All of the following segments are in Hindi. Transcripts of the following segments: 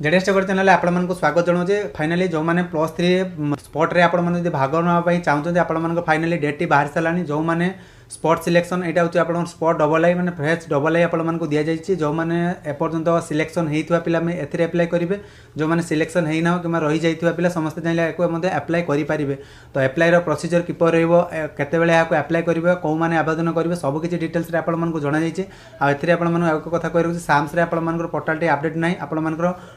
जेडेस टेकर चैनल आपको स्वागत जनाऊे। फाइनाली जो मैंने +3 स्पोर्ट रे आपण मैंने भाग नापी चाहते आपण फाइनाली डेट बाहर सारा जो मैंने स्पोर्ट सिलेक्शन यहाँ हूँ आप स्पोर्ट डबल आई मैंने फ्रेश डबल आई आपको दि जाइए। जो मैंने एपर्तंत सिलेक्शन होता पिला एथिरे अप्लाई करेंगे, जो मैंने सिलेक्शन होना कि रही जाइए पिला समस्त चाहिए अप्लाई करेंगे। तो अप्लाई प्रोसीजर किपर रतबे यहाँ अप्लाई करेंगे कौ मैंने आवेदन करेंगे सबकि डिटेल्स आपको जनाई। आए आप कथा कह साम्स आपर पोर्टाल अपडेट ना आपर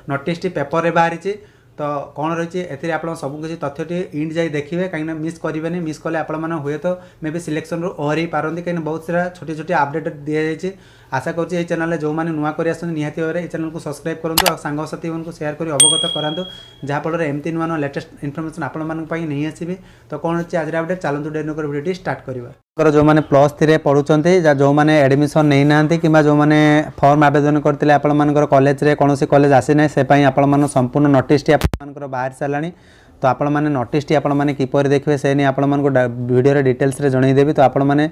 नोटिस टी पेपर बाहरी तो कौन रही है आप सबकि तथ्य इंड जाए देखिए कहीं मिस करेंगे। मिस कले आप हुए तो मे भी सिलेक्शन रू ओहरी पारती कहीं बहुत सारा छोटी छोटी अपडेट दि जाइए। आशा करुँचे चैनल जो मैंने नुआ कर निहाती भाव में चैनल को सब्सक्राइब करूँ और सांगसाथी को शेयर कर अवगत करातु जहाँफल एमती नुआ नुआ लेटेस्ट इनफर्मेशन आपंपाई नहीं आसबि। तो कौन अच्छी आज अपडेट चलते डेरी नकर वीडियो स्टार्ट करवा। जो मैंने +3 पढ़ुंट जो मैंने एडमिशन नहीं ना कि जो मैंने फॉर्म आवेदन करते आपर कॉलेज कौन कॉलेज आसी ना से आप संपूर्ण नोटिस टी आपर बाहर सारा। तो आपण मैंने नोटिस टी आपण किपर देखिए से नहीं आपण वीडियो डिटेल्स जनईदेवी। तो आपण मैंने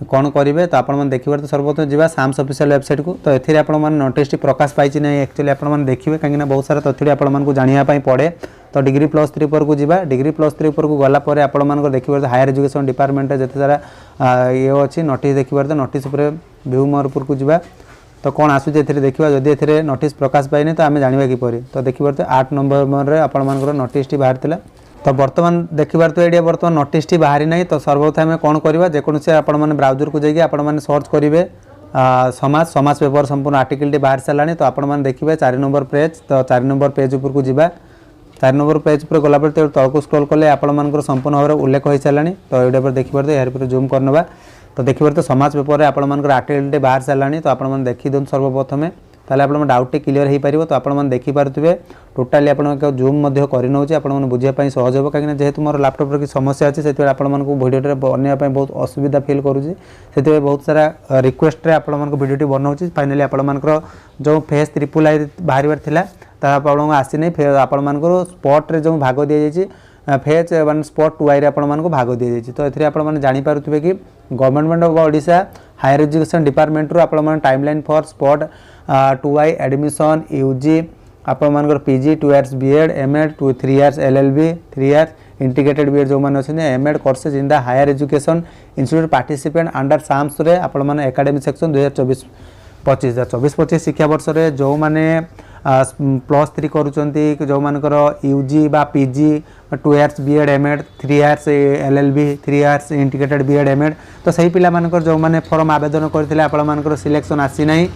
कौन करेंगे तो आप देखिए तो सर्वप्रथम जी साम्स ऑफिशियल वेबसाइट को। तो ये नोटिस टी प्रकाश पाई ना एक्चुअली आप देखिए कहीं बहुत सारा तथ्य आपको जानापी पड़े। तो डिग्री +3 पर को जीवा डिग्री +3 पर को गलापर आप देखिए तो हायर एजुकेशन डिपार्टमेंट जिते सारा ये अच्छी नोटिस देखिए तो नोटिस व्यू मोर पर को जीवा। तो कौन आसूँ देखा जदि ए नोटिस प्रकाश पाइने तो आम जाना किपर। तो देखिए तो 8 नंबर में आपर नोटिस टी बाहर था। तो बर्तमान देखिबार तो ये बर्तमान नोटिस टी बाहरी ना। तो सर्वप्रथम कौन करवा जेकोसी आपण ब्राउजर को जाइए आपण सर्च करेंगे समाज पेपर संपूर्ण आर्टिकल टी बाहर सारा। तो आपण देखिए 4 नंबर पेज। तो 4 नंबर पेज उपर को जीवा 4 नंबर पेज पर गलापर तलक स्क्रॉल कले आपण संपूर्ण भाव में उल्लेख हो सारा। तो ये देखिए तो यार जूम करना। तो देखिए तो समाज पेपर आपर आर्टिकल टी बाहर सारा। तो आप देखी दिखाँ सर्वप्रथम ताले आप डाउट टी क्लियर हो पार। तो आपने देखिपे टोटाली आप जूम कर आप बुझापी सहज हो कहीं जेहेतु मोर लैपटॉप कि समस्या अच्छी से आपको भिडियो बनवाई बहुत असुविधा फील करुँची से बहुत सारा रिक्वेस्ट आपको भिडियो बनाऊँगी। फाइनाली आपर जो फेस ट्रिपल आई बाहर आपको आसी नहीं आपर स्पॉट जो भाग दि जाइए फेज वन स्पॉट 2 आई आपको भाग दि जाइए। तो ये आप जापे कि government of Odisha higher education department रू आप timeline for spot 2 I admission UG आपर PG 2 years BEd MEd 3 years LLB 3 years integrated BEd जो मैंने अच्छे MEd courses in the higher education institute participant under SAMS academic section 2024-25 शिक्षा वर्ष रे जो मैंने +3 करुँच जो मानकर यूजी बा PG 2 years BEd MEd 3 years LLB 3 years integrated BEd MEd. तो सही पिला मानकर जो मैंने फॉर्म आवेदन करते आपण सिलेक्शन आसी नहीं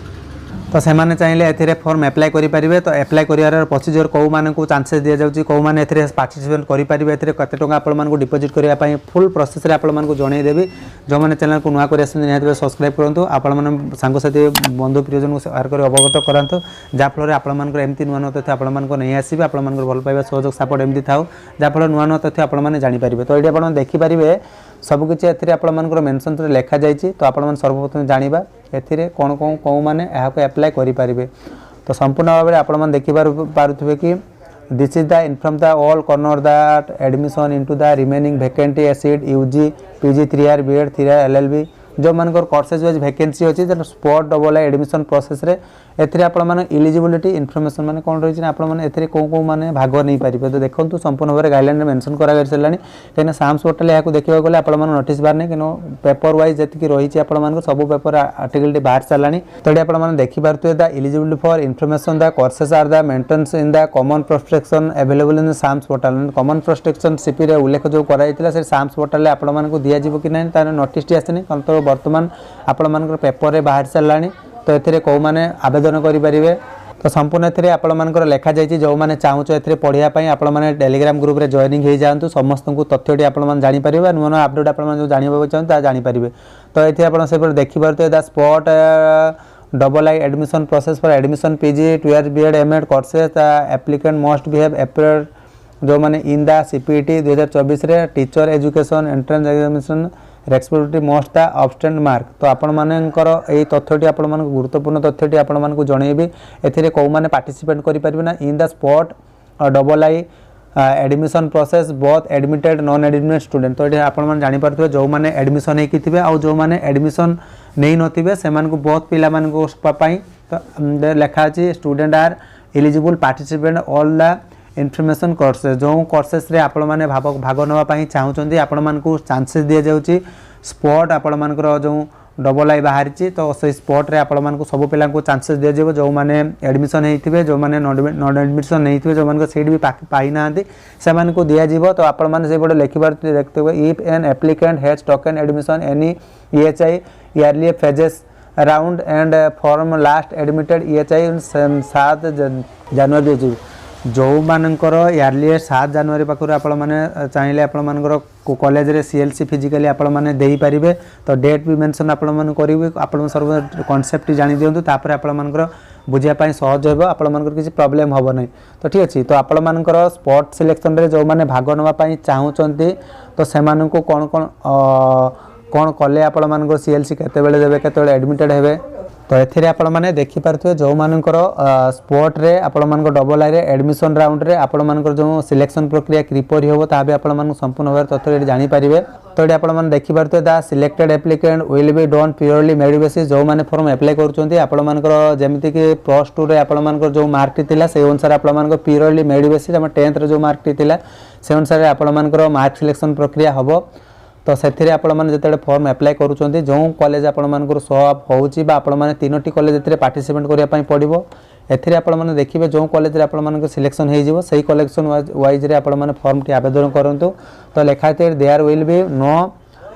तो से मैंने चाहिए ए फॉर्म एप्लाई करेंगे। तो एप्लाई कर प्रोसीजर कौ मान को चांसेस दि जाऊँगी कौ मैंने पार्टिसिपेट करेंगे कते टका आपको डिपोजिट करने फुल प्रोसेस आपको जनईदेवी। जो मैंने चैनल को नुआ कर निहाती सब्सक्राइब करूँ आपण सांगसाथी बंधु प्रियजन को शेयर कर अवगत करातु जहाँफल आपमती नुआ नुआ तथ्य आपको नहीं आसबे आप भल पाइबा सहयोग सपोर्ट एमती थाउ जहाँफल नुआ नुआ तथ्य आपने जानीपारे। तो ये आप देखिपारे सबकि ए मेनसन लिखा जाइए। तो आप सर्वप्रथम जाना ए कौन कौन कौ मैंने एप्लाई करेंगे। तो संपूर्ण भाव में आप देखिपे कि this is the inform the all corner that admission into the remaining vacancy seat UG PG 3 year BEd 3 year LLB जो मानकर कोर्सेज वाइज वैकेंसी अच्छी spot double I admission process रे एथिरे आपण माने एलिजिबिलिटी इनफॉरमेशन माने कोन रही आपण माने एथिरे को माने भाग नहीं पारिबे। तो देखंतु संपूर्ण भाव में गाइडलाइन में मेंशन करा गई सलानी कहीं साम्स पोर्टल या देखा गले आपण माने नोटिस बार नहीं कि पेपर वाइज जति रही आपण माने सब पेपर आर्टिकल बाहर सारानी। तो आपण माने देखि पारथु the eligibility for information the courses are the maintains in the common prospectus available in the SAMS portal. Common prospectus CP रे उल्लेख जो कराइतिला से साम्स पोर्टल आपण माने दिया जिवो कि नहीं तार नोटिस टी आसनी तो वर्तमान आपण मानकर पेपर रे बाहर सारानी। तो ये कौ मैंने आवेदन करेंगे। तो संपूर्ण ए आपर लिखा जाइए जो मैंने चाहूँ ए पढ़ाई आपने टेलीग्राम ग्रुप रे जॉइनिंग हो जातु समस्त को तथ्यटी आपरे नुआ नुआ अपडेट आप जानवा चाहते जानीपारे। तो ये आप देखिए the spot double I admission process for admission PG 2 years BEd MEd courses the applicant must behave appear जो मैंने इन द सीपीटी 2024 रे teacher education entrance examination respective most the अब्सटेंट मार्क। तो आपण मानकर यही तथ्यटी आपण गुरुत्वपूर्ण तथ्यटी आपण मानक जनइबी एथिरे कौ माने पार्टिसिपेट करि परिबे ना in the spot double I admission process both admitted non admitted student. तो ये आपण माने जानि पारथुबे जो माने एडमिशन हेकि थिबे आ जो माने एडमिशन नै नथिबे सेमान को बहुत पिला मान को पई। तो लेखा अछि student are eligible participant all the information courses जो कोर्सेस रे आपण माने भाग नवा पई चाहउचंदी आपण मानकू चांसेस दिया जाउची स्पॉट आपण मानकर जो डबल आई बाहरी तो से स्पॉट रे आपण मानकू सब पिला को चांसेस दिया जेबो जो माने एडमिशन हेइथिबे जो माने नॉन एडमिशन हेइथिबे जो मानक सीट भी पाई नांती से मान को दिया जीवो तो आपण माने से बडे लेखिबार देखते हुए if an applicant has taken admission any EHI early phases around and form last admitted EHI 7 January जो मानकर यारली 7 जनवरी पाखर आपण माने चाहिए आपण मानकर कॉलेज रे CLC फिजिकली आपण माने देई परिबे तो डेट भी मेंशन आपण माने करिवे आपण सर्व कांसेप्ट जानि दियंतु तापर आपण मानकर बुझिया पई सहज होबो आपण मानकर किसी प्रॉब्लम होबो नै तो ठीक अछि तो आपण मानकर स्पॉट सिलेक्शन रे जो माने भाग नवा पई चाहउचंती तो से मानन को कोन कोन कोन कले आपण मानकर CLC केते बेले देबे केते बेले एडमिटेड हेबे तो एथिरे आपण माने देखि पारथुए जो मानकर स्पॉट रे आपण मानकर डबल आई रे एडमिशन राउंड रे आपण मानकर जो सिलेक्शन प्रक्रिया किपरि होबो ता भी आपण मानक संपूर्ण भाव तथ्य जानि पारिबे तो एडी आपण माने देखि पारथुए दा selected applicant will be done purely merit basis जो माने फॉर्म अप्लाई करचोंती आपण मानकर जेमिति कि +2 रे आपण मानकर जो मार्क टी थिला से अनुसार आपण मानकर प्योरली मेरिट बेसिस हम 10th रे जो मार्क टी थिला से अनुसार आपण मानकर मार्क सिलेक्शन प्रक्रिया होबो तो से आपण मैंने जिते फॉर्म अप्लाई करुँच जो कॉलेज आपण मानकर शो अप होउची बा आपण माने 3टी कॉलेज एथिरे पार्टिसिपेट करिया पई पड़िबो एथिरे आपण माने देखिबे जो कॉलेज रे आपण मानकर सिलेक्शन हे जिवो सही कलेक्शन वाइज रे आपण माने फॉर्म टी आवेदन करंतु तो लिखाते there will be no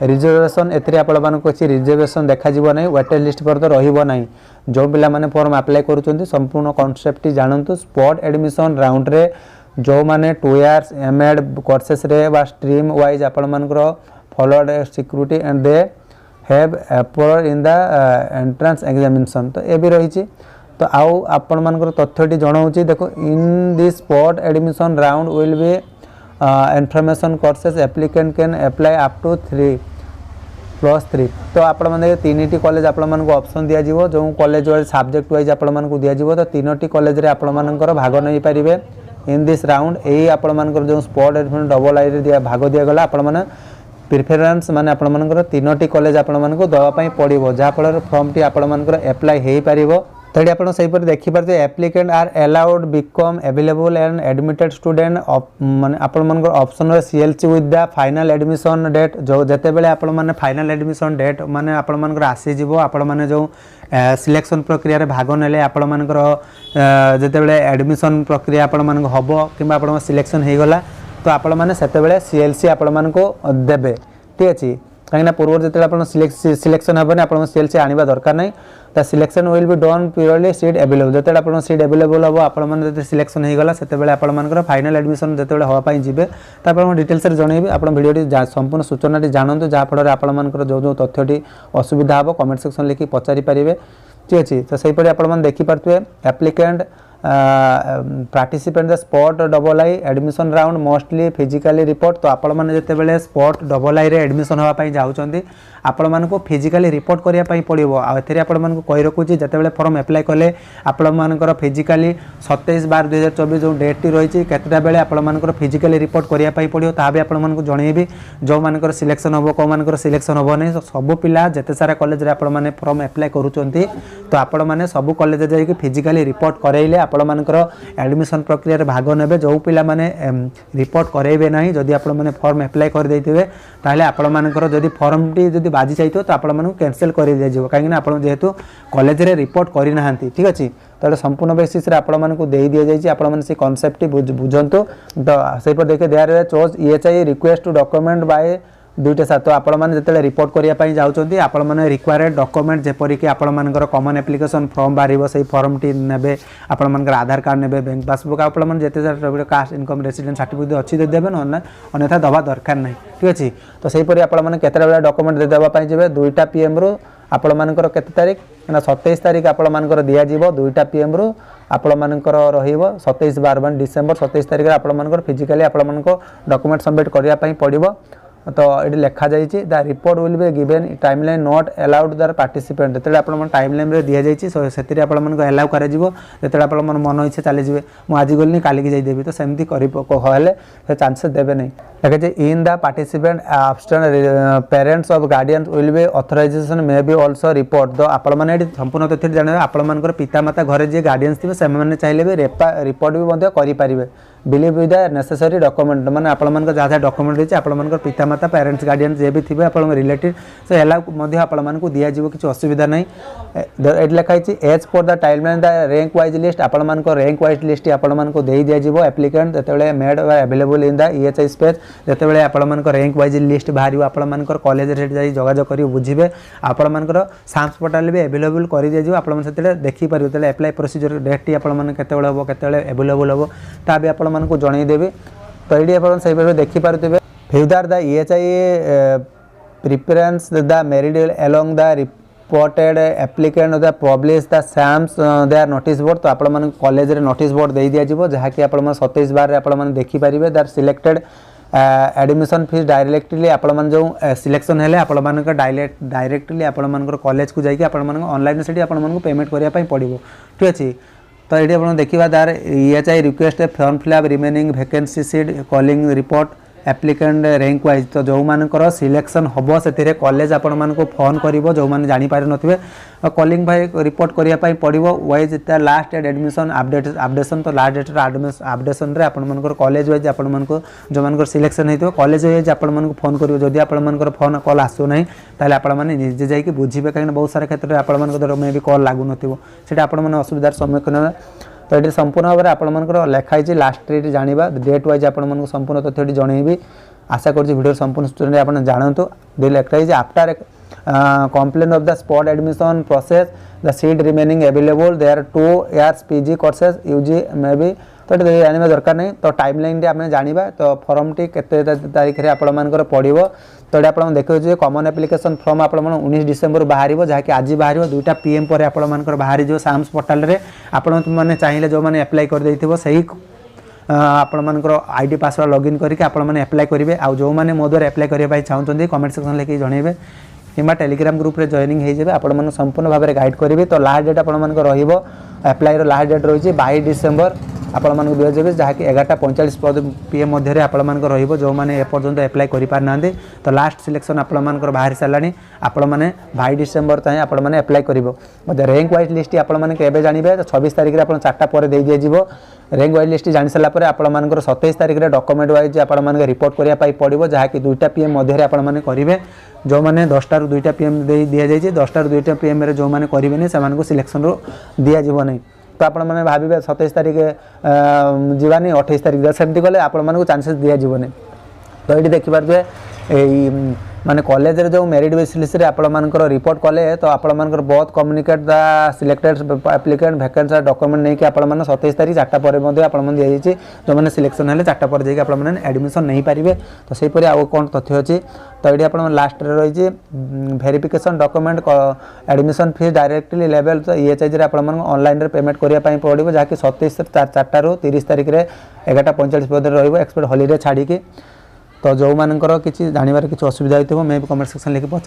reservation एथिरे आपण मानकर କିଛି रिजर्वेशन देखा जिवो नै वेटेज लिस्ट पर तो रहिबो नै जो पिला माने फॉर्म अप्लाई करूचंती संपूर्ण कांसेप्ट जानंतु स्पॉट एडमिशन राउंड रे जो माने 2 इयर्स एमएड कोर्सेस रे बा स्ट्रीम वाइज आपण मानकर followed security and they have appeared in the entrance examination तो ए भी रही तो आउ आपण मानकर तथ्यटी जणाउची देखो in this spot admission round will be information courses applicant can apply up to 3+3 तो आपण माने 3टी कॉलेज आपण मानक ऑप्शन दिया जिवो जो कॉलेज वाइज सब्जेक्ट वाइज आपण मानक दिया जिवो तो 3टी कॉलेज रे आपण मानकर भाग नै परिबे इन दिस राउंड एई आपण मानकर जो स्पॉट एडमिशन डबल आई रे दिया भाग दिया गला आपण माने प्रिफरेंस माने आपण मानकर 3टी कॉलेज आपण मानको दवा पई पड़िबो जा फल फॉर्म टी आपण मानकर अप्लाई हेई परिबो तडी आपण सही पर देखि परते applicant are allowed become available and admitted student माने आपण मानकर ऑप्शन रे CLC with the final admission date जो जते बेले आपण माने फाइनल एडमिशन डेट माने आपण मानकर आसी जिवो आपण माने जो सिलेक्शन प्रक्रिया रे भाग नेले आपण मानकर जते बेले एडमिशन प्रक्रिया आपण मानक हबो किबा आपण सिलेक्शन हे गला तो आपण माने सेते बेले CLC आपण मानको देबे ठीक अछि काहेना पूर्व जते आपण सिलेक्शन हबने आपण CLC आनिबा दरकार नै the selection will be done purely seat available जते आपण सीट अवेलेबल हबो आपण माने जते सिलेक्शन हे गला सेते बेले आपण मानकर फाइनल एडमिशन जते बेले हवा पई जिबे तापर हम डिटेल्स रे जणैबे आपण वीडियोटी संपूर्ण सूचनाटी जानंतु जा फल आपण मानकर जो तथ्यटी असुविधा हबो कमेंट सेक्शन लिखि पचारि परिबे ठीक अछि तो सही परि आपण माने देखि परथुए applicant participant the spot double I admission round mostly physically report तो आपण माने जते बेले स्पॉट डबल आई रे एडमिशन होवा पई जाउचंदी आपण मानको फिजिकली रिपोर्ट करिया पई पड़िबो आ एथरे आपण मानको कहि रखुची जते बेले फॉर्म अप्लाई करले आपण मानकर फिजिकली 27/12/2024 जो डेट टी रहिची केतटा बेले आपण मानकर फिजिकली रिपोर्ट करिया पई पड़ियो ता भी आपण मानको जणैबी जो मानकर सिलेक्शन होबो को मानकर सिलेक्शन होबो नै सब पिला जते सारा कॉलेज रे आपण माने फॉर्म अप्लाई करूचंती तो आपण माने सब कॉलेज जाई कि फिजिकली रिपोर्ट करैले आपण मानकर एडमिशन प्रक्रिया रे भाग नेबे जो पिला माने रिपोर्ट करैबे नाही जदी आपण माने फॉर्म अप्लाई कर दैथिबे ताले आपण मानकर जदी फॉर्म टी जदी बाजी जाइतो तो आपण मानू कैंसिल कर दिया जिवो काहे ना आपण जेहेतु कॉलेज रे रिपोर्ट करि नाहंती ठीक अछि तो संपूर्ण बेसिस रे आपण मानकू देई दिया जाई छि आपण माने से कांसेप्ट बुझंतो तो सही पर देखे their choose EHI request to document by दुईटा साथ तो आपण माने जते रिपोर्ट करिया पई जाउचंती आपण माने रिक्वायर्ड डॉक्यूमेंट जेपरि कि आपण मानकर कॉमन एप्लिकेशन फॉर्म बारिबो सही फॉर्म टी नेबे आपण मानकर आधार कार्ड नेबे बैंक पासबुक आपण माने जते सारा कास्ट इनकम रेसिडेंट सर्टिफिकेट अछि दे देबे न अन्यथा दबा दरकार नै ठीक अछि तो सही परि आपण माने केतरा बेला डॉक्यूमेंट दे देबा पई जेबे 2टा PM रो आपण मानकर केते तारिख ना 27 तारिख आपण मानकर दिया जिवो 2टा PM रो आपण मानकर रहिबो 27/12 डिसेंबर 27 तारिख आपण मानकर फिजिकली आपण मानको डॉक्यूमेंट सबमिट करिया पई पड़िबो तो ये लिखा जाइए the report will be given timeline not allowed दर पार्टिसिपेंट जो आप टाइमलाइन में दि जाइए से आपको एलाउ कर जो आप मन इच्छा चलीजे मुझे आज गलनी कालिकी जाइदेवी तो सेमती करें चांसेस देवे नहीं देखिए in the participant absent parents of guardians will be authorisation may be also report तो आपण मैंने संपूर्ण तथ्य जानवे आपण पितामाता घरे जी गार्डियंस थे से चाहिए भी रिपोर्ट भी करें believe with the necessary document माने आपण जहाँ डॉक्यूमेंट रही आपण पितामाता पेरेंट्स गार्डियंस जे भी थे आप रिलेटिव से एलाउ आपण दि जाव कि असुविधा नहीं ये लिखाई as for the timeline the rank wise list आपण रैंक वाइज लिस्ट आपण दे दिजाव एप्लिकेंट जो made available in the EHI space जिते आपण रैंक वाइज लिस्ट बाहर आपण कॉलेज जोगाजोग कर बुझे आपण साम्स पोर्टाल भी अवेलेबल कर दिजाव आप देखिपारे जो एप्लाई प्रोसीजर डेट आपते हम केत अवेलेबल हम ता भी आपण जनईदेवी तो ये आप देखिपारे further the EHI preference the merit along the reported applicant the publish the same's their notice board तो आपण कॉलेज रे नोटिस बोर्ड दे दिया जहाँकि आप 27/12 आप देखिपारे दर सिलेक्टेड एडमिशन फीस डायरेक्टली आपण जो सिलेक्शन हेले आपण डायरेक्टली आपण कॉलेज को जाइए आपण ऑनलाइन से आपको पेमेंट करने पड़ो ठीक अच्छे तो ये आप देखा दार EHI request form fill up remaining vacancy seat calling report applicant rank wise तो जो मानकर सिलेक्शन हम से कॉलेज आपण को फोन कर जो मैंने जापार नथिबे कॉलिंग भाई रिपोर्ट करने पड़ो wise the last date admission updation तो लास्ट डेट अपडेशन आप कॉलेज वाइज आपण जो मान सिलेक्शन होती कॉलेज वाइज आपण फोन कर जदि आपण फोन कॉल आसूना ताले आपजे जाकि बुझे कहीं बहुत सारा क्षेत्र में आपण मे भी कॉल लागू ना आपण असुविधार सम्मुखीन हे तो ये संपूर्ण भाव में आपर लिखाई लास्ट डेट जाना डेट वाइज आपको संपूर्ण तथ्य जनईबी आशा कर संपूर्ण स्टूडेंट आप जानतु लिखाई after complain of the spot admission process the seat remaining available there 2 years PG courses UG may be तो ये जानवा दरकार नहीं तो टाइमलाइन आम जाना तो फॉर्म टी केते तारीख में आपर पड़ो तो ये आप देखिए कॉमन एप्लिकेशन फॉर्म आप 19 डिसेम्बर बाहर जहाँकि आज बाहर 2टा PM पर आपर बाहर जो साम्स पोर्टाल रे आपण मैंने चाहिए जो मैंने एप्लाई कर देथिबो सही आपण ID पासवर्ड लॉगिन करके आपण एप्लाई करेंगे आउ जो मैंने मो द्वारा एप्लाई करने चाहते कमेंट सेक्शन लिखि जनइबे कि टेलीग्राम ग्रुप रे जॉइनिंग हो जाए आपण संपूर्ण भाव में गाइड करेंगे तो लास्ट डेट आपण एप्लाई लास्ट डेट रही 22 डिसेम्बर आपण दिया जाए जहाँकि 11:45 PM मध्य आपण जो मैंने एपर्तंत एप्लाई करना तो लास्ट सिलेक्शन आपण बाहर सारा आपण मैंने 22 डिसेम्बर चाहे आपण एप्लाई कर रैंक वाइज लिस्ट आपे जानवे तो 26 तारीख में आप 4टा पर दे दिया रैंक वाइज लिस्ट जानी सारापर आपण 27 तारीख में डॉक्यूमेंट वाइज आपण रिपोर्ट करने पड़ो जहाँकि 2टा PM मध्य आपण करेंगे जो मैंने 10टा रू 2टा PM दे दि जाए 10टा रू 2टा PM जो मैंने करेंगे से सिलेक्शन रू दि जाव नहीं तो आपण मैंने भावे 27 तारीख जीवानी 28 तारीख सेमती कले आपण चांसेस दि जावनी तो ये देखिपारे माने कॉलेज रे जो मेरिट बेस लिस्ट रे आपण रिपोर्ट कले तो आपण बहुत communicate the selected applicant vacancy document नहीं कि आपण 27 तारीख 4टा पर आपण दिया जाइए जो मैंने सिलेक्शन हेले 4टा पर जाइए आपण एडमिशन नहीं पारे तो सेहीपरि आउ कौन तथ्य अच्छी तो ये आप लास्ट रही verification document admission fees directly level तो EHI ऑनलाइन पेमेंट करने पड़ो जहाँकि 27 4टा रू 30 तारीख में 11:45 रही एक्सपेक्ट हॉलीडे छाड़ी तो जो मानकर किसी जानवर किसी असुविधा हो मैं भी कमेंट सेक्शन लिखि पहुँचा।